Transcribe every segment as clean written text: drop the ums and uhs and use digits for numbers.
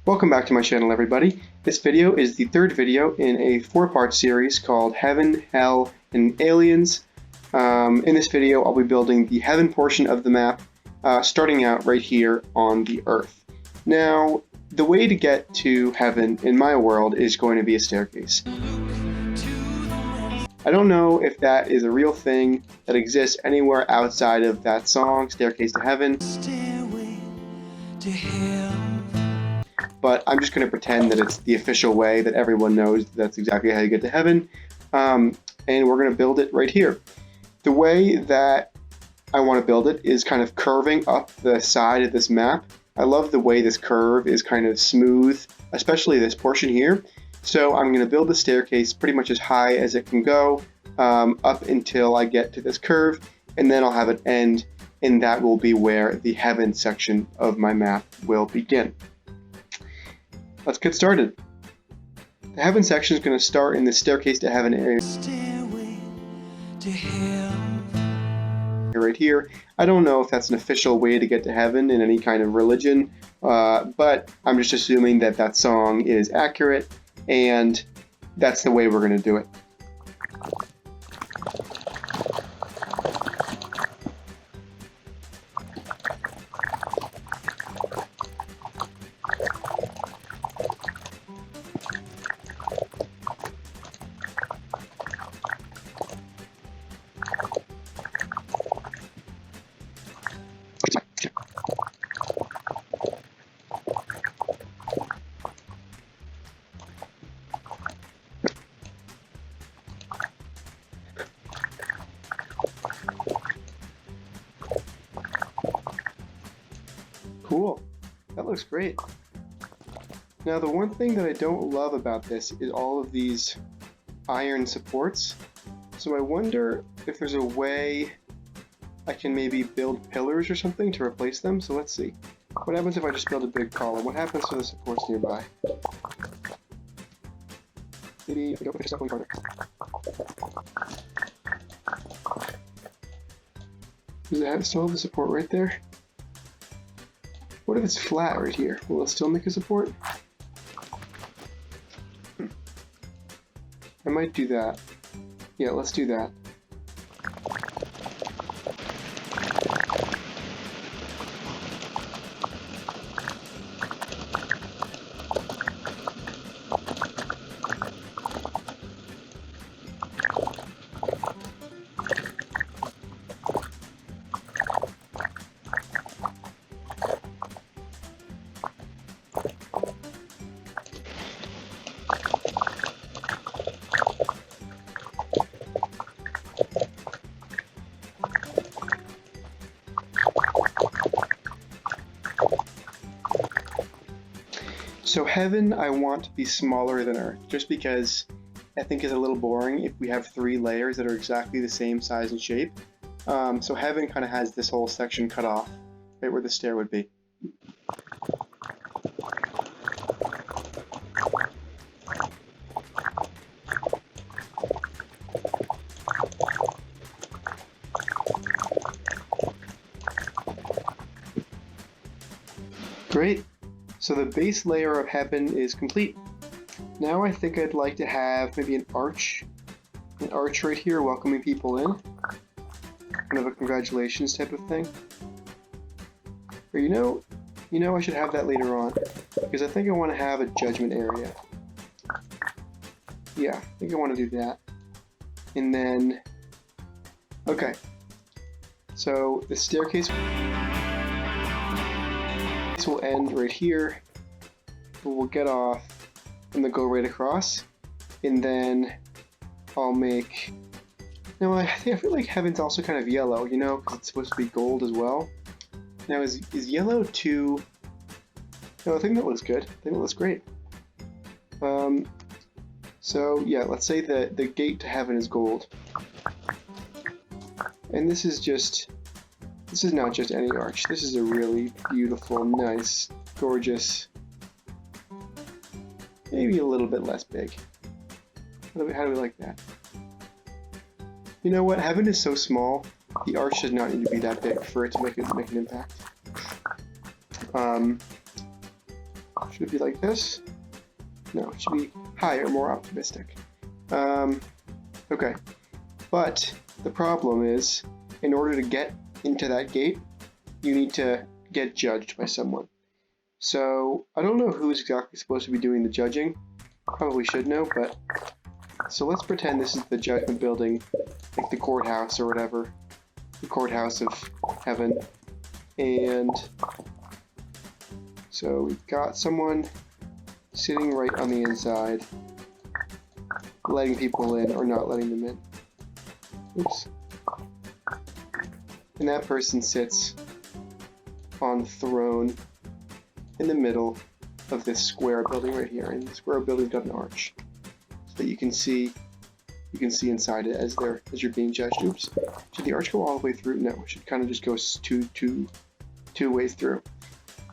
Welcome back to my channel, everybody. This video is the third video in a four-part series called Heaven, Hell, and Aliens. In this video, I'll be building the Heaven portion of the map, starting out right here on the Earth. Now, the way to get to Heaven in my world is going to be a staircase. I don't know if that is a real thing that exists anywhere outside of that song, Staircase to Heaven. Stairway to Heaven. But I'm just going to pretend that it's the official way that everyone knows that's exactly how you get to heaven. And we're going to build it right here. The way that I want to build it is kind of curving up the side of this map. I love the way this curve is kind of smooth, especially this portion here. So I'm going to build the staircase pretty much as high as it can go up until I get to this curve, and then I'll have it end, and that will be where the heaven section of my map will begin. Let's get started. The heaven section is going to start in the staircase to heaven area. Stairway to Heaven. Right here. I don't know if that's an official way to get to heaven in any kind of religion, but I'm just assuming that that song is accurate, and that's the way we're going to do it. Cool. That looks great. Now, the one thing that I don't love about this is all of these iron supports. So I wonder if there's a way I can maybe build pillars or something to replace them. So let's see. What happens if I just build a big column? What happens to the supports nearby? Maybe I don't push this up any farther. Does it still have the support right there? What if it's flat right here? Will it still make a support? I might do that. Yeah, let's do that. So heaven I want to be smaller than Earth, just because I think it's a little boring if we have three layers that are exactly the same size and shape. So heaven kind of has this whole section cut off, right where the stair would be. Great. So the base layer of heaven is complete. Now I think I'd like to have maybe an arch right here welcoming people in. Kind of a congratulations type of thing. Or you know I should have that later on, because I think I want to have a judgment area. Yeah, I think I want to do that. And then, okay. So the staircase will end right here. We'll get off and then go right across, and then I'll make. Now I feel like heaven's also kind of yellow, you know, because it's supposed to be gold as well. Now is yellow too? No, I think that looks good. I think that looks great. So yeah, let's say the gate to heaven is gold, and this is not just any arch. This is a really beautiful, nice, gorgeous, maybe a little bit less big. How do we like that? You know what? Heaven is so small, the arch does not need to be that big for it to make an impact. Should it be like this? No, it should be higher, more optimistic. Okay, but the problem is, in order to get into that gate, you need to get judged by someone. So I don't know who's exactly supposed to be doing the judging. Probably should know, but so let's pretend this is the Judgment building, like the courthouse or whatever, the courthouse of heaven. And so we've got someone sitting right on the inside, letting people in or not letting them in. Oops. And that person sits on the throne in the middle of this square building right here. And the square building's got an arch, so that you can see inside it as you're being judged. Oops. Should the arch go all the way through? No, it should kind of just go two ways through.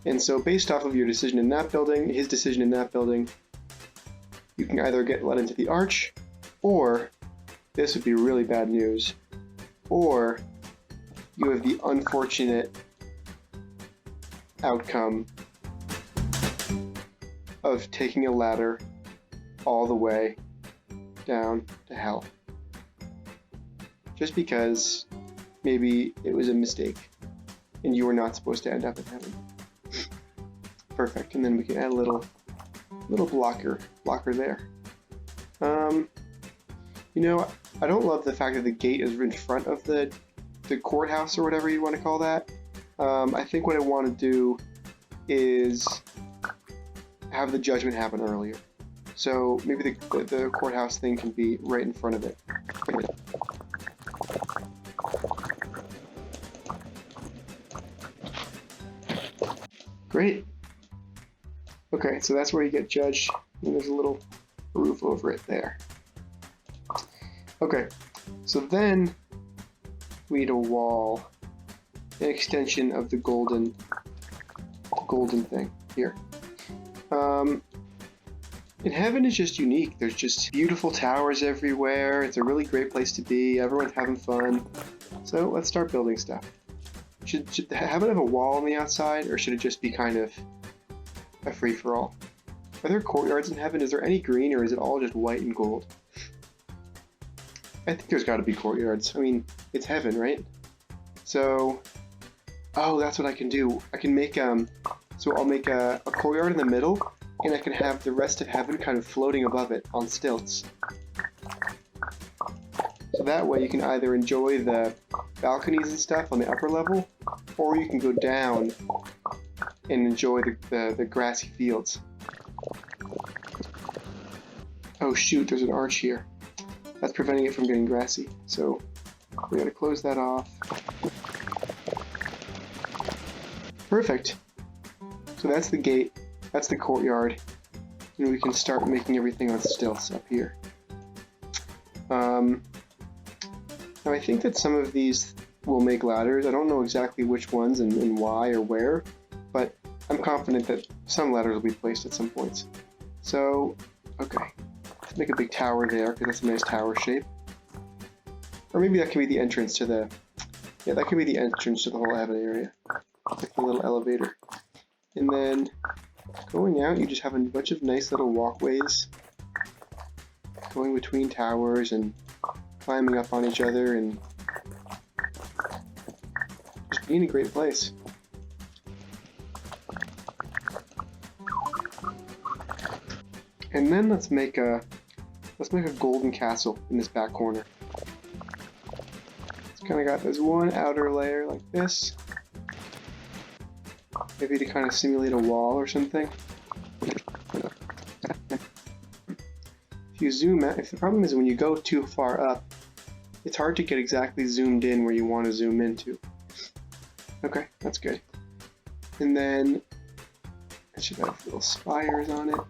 And so based off of your decision in that building, his decision in that building, you can either get let into the arch, or this would be really bad news, or you have the unfortunate outcome of taking a ladder all the way down to hell. Just because maybe it was a mistake and you were not supposed to end up in heaven. Perfect, and then we can add a little blocker there. You know, I don't love the fact that the gate is in front of the courthouse or whatever you want to call that. I think what I want to do is have the judgment happen earlier. So maybe the courthouse thing can be right in front of it. Great. Okay, so that's where you get judged, and there's a little roof over it there. Okay, so then we need a wall, an extension of the golden thing here. And heaven is just unique. There's just beautiful towers everywhere. It's a really great place to be. Everyone's having fun. So let's start building stuff. Should heaven have a wall on the outside, or should it just be kind of a free-for-all? Are there courtyards in heaven? Is there any green, or is it all just white and gold? I think there's got to be courtyards. I mean, it's heaven, right? So, oh, that's what I can do. I can make so I'll make a courtyard in the middle, and I can have the rest of heaven kind of floating above it on stilts. So that way you can either enjoy the balconies and stuff on the upper level, or you can go down and enjoy the grassy fields. Oh shoot, there's an arch here. That's preventing it from getting grassy. So we gotta close that off. Perfect. So that's the gate, that's the courtyard, and we can start making everything on stilts up here. Now I think that some of these will make ladders. I don't know exactly which ones and why or where, but I'm confident that some ladders will be placed at some points. So, okay, let's make a big tower there, because that's a nice tower shape. Or maybe that can be the entrance to the, yeah, that can be the entrance to the whole heaven area. Like a little elevator. And then, going out, you just have a bunch of nice little walkways going between towers and climbing up on each other and just being a great place. And then let's make a golden castle in this back corner. It's kind of got this one outer layer like this. Maybe to kind of simulate a wall or something. If you zoom out, if the problem is when you go too far up, it's hard to get exactly zoomed in where you want to zoom into. Okay, that's good. And then it should have little spires on it.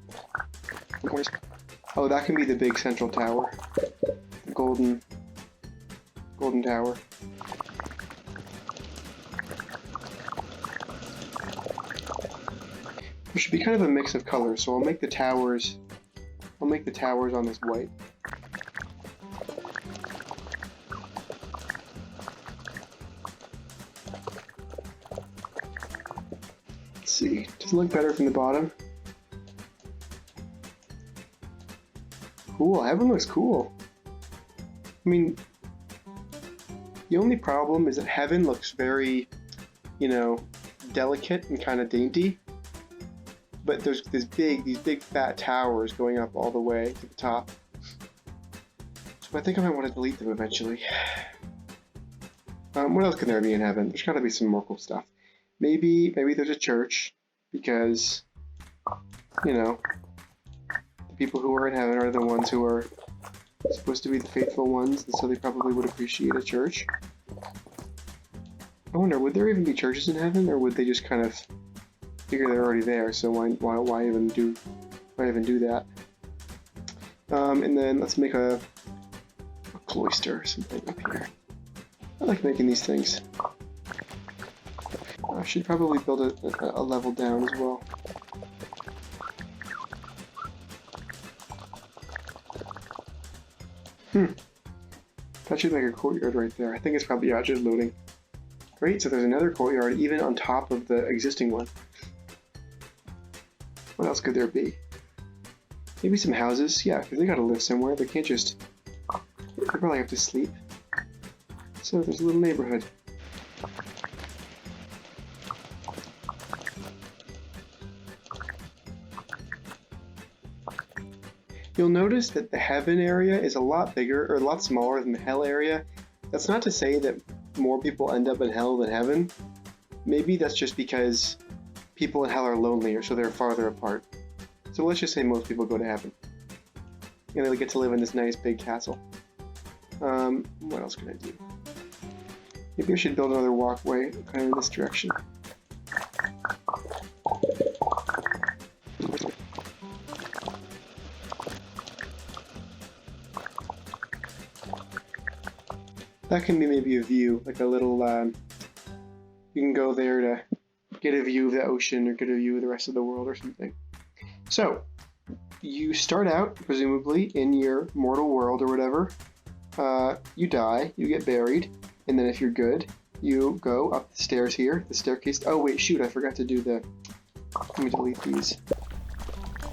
Oh, that can be the big central tower. The golden tower. There should be kind of a mix of colors, so I'll make the towers on this white. Let's see, does it look better from the bottom? cool. Heaven looks cool. I mean, the only problem is that heaven looks very, you know, delicate and kind of dainty. But there's these big fat towers going up all the way to the top. So I think I might want to delete them eventually. What else can there be in heaven? There's got to be some more cool stuff. Maybe there's a church, because, you know, the people who are in heaven are the ones who are supposed to be the faithful ones, and so they probably would appreciate a church. I wonder, would there even be churches in heaven, or would they just kind of figure they're already there? So why even do that? And then let's make a cloister or something up here. I like making these things. I should probably build a level down as well. That should make a courtyard right there. I think it's probably just loading. Great, so there's another courtyard even on top of the existing one. What else could there be? Maybe some houses? Yeah, because they gotta live somewhere. They can't just... They probably have to sleep. So there's a little neighborhood. You'll notice that the heaven area is a lot bigger, or a lot smaller than the hell area. That's not to say that more people end up in hell than heaven. Maybe that's just because people in hell are lonelier, so they're farther apart. So let's just say most people go to heaven. And they get to live in this nice big castle. What else can I do? Maybe I should build another walkway kind of in this direction. That can be maybe a view, like a little, you can go there to get a view of the ocean or get a view of the rest of the world or something. So, you start out, presumably, in your mortal world or whatever. You die, you get buried, and then if you're good, you go up the stairs here, the staircase. Oh wait, shoot, I forgot to do the... Let me delete these.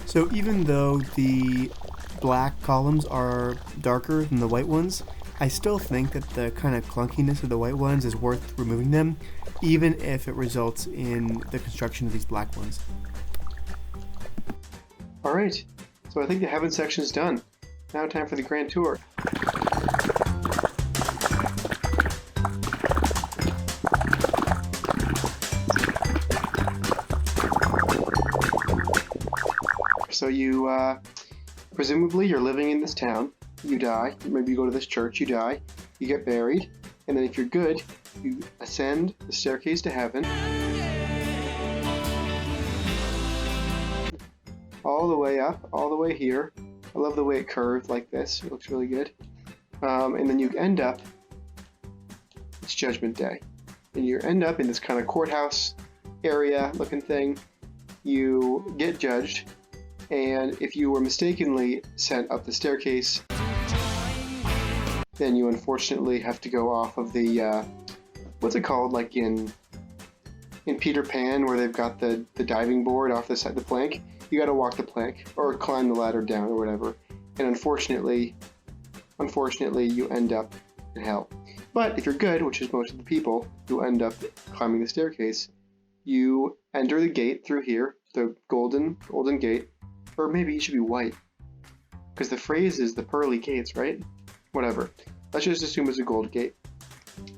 So even though the black columns are darker than the white ones, I still think that the kind of clunkiness of the white ones is worth removing them, even if it results in the construction of these black ones. Alright, so I think the heaven section is done. Now time for the grand tour. So you, presumably you're living in this town, you die, maybe you go to this church, you die, you get buried, and then if you're good, you ascend the staircase to heaven, all the way up, all the way here. I love the way it curved like this, it looks really good. And then you end up, it's Judgment Day, and you end up in this kind of courthouse area looking thing. You get judged, and if you were mistakenly sent up the staircase, then you unfortunately have to go off of the, what's it called, like in Peter Pan, where they've got the diving board off the side of the plank. You gotta walk the plank, or climb the ladder down, or whatever. And unfortunately, you end up in hell. But if you're good, which is most of the people who end up climbing the staircase, you enter the gate through here, the golden gate. Or maybe it should be white, because the phrase is the pearly gates, right? Whatever. Let's just assume it's a gold gate.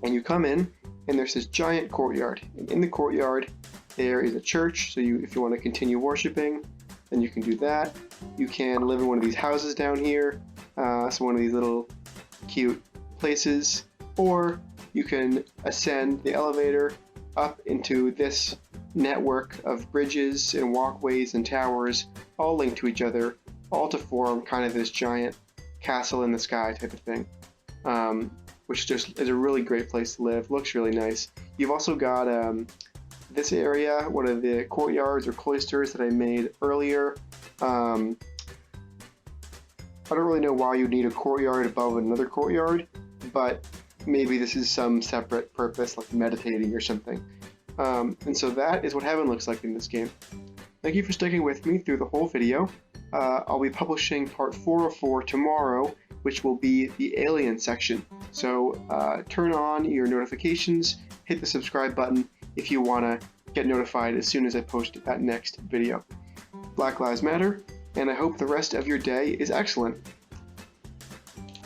And you come in, and there's this giant courtyard. And in the courtyard, there is a church, so if you want to continue worshiping, then you can do that. You can live in one of these houses down here, so one of these little cute places, or you can ascend the elevator up into this network of bridges and walkways and towers, all linked to each other, all to form kind of this giant castle in the sky type of thing, which just is a really great place to live. Looks really nice. You've also got this area, one of the courtyards or cloisters that I made earlier. I don't really know why you'd need a courtyard above another courtyard, but maybe this is some separate purpose, like meditating or something. And so that is what heaven looks like in this game. Thank you for sticking with me through the whole video. I'll be publishing part 404 tomorrow, which will be the alien section. So turn on your notifications, hit the subscribe button if you want to get notified as soon as I post that next video. Black Lives Matter, and I hope the rest of your day is excellent.